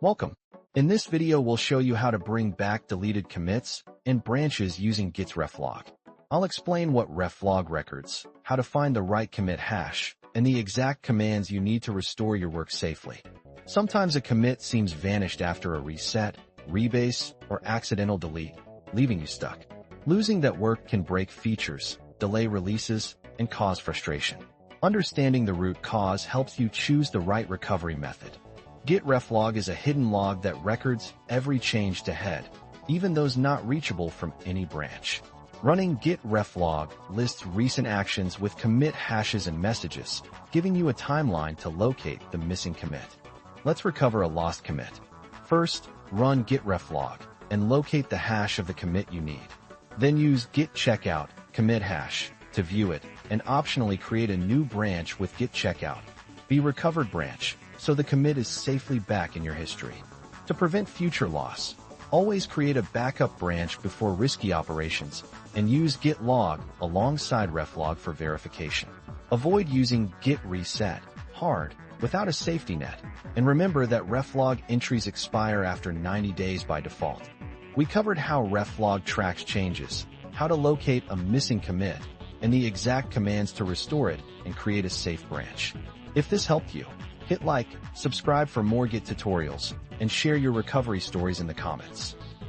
Welcome. In this video, we'll show you how to bring back deleted commits and branches using Git Reflog. I'll explain what Reflog records, how to find the right commit hash, and the exact commands you need to restore your work safely. Sometimes a commit seems vanished after a reset, rebase, or accidental delete, leaving you stuck. Losing that work can break features, delay releases, and cause frustration. Understanding the root cause helps you choose the right recovery method. Git Reflog is a hidden log that records every change to head, even those not reachable from any branch. Running Git Reflog lists recent actions with commit hashes and messages, giving you a timeline to locate the missing commit. Let's recover a lost commit. First, run Git Reflog and locate the hash of the commit you need. Then use git checkout commit hash to view it, and optionally create a new branch with git checkout, the recovered branch, so the commit is safely back in your history. To prevent future loss, always create a backup branch before risky operations and use git log alongside Reflog for verification. Avoid using git reset hard without a safety net, and remember that Reflog entries expire after 90 days by default. We covered how Reflog tracks changes, how to locate a missing commit, and the exact commands to restore it and create a safe branch. If this helped you, hit like, subscribe for more Git tutorials, and share your recovery stories in the comments.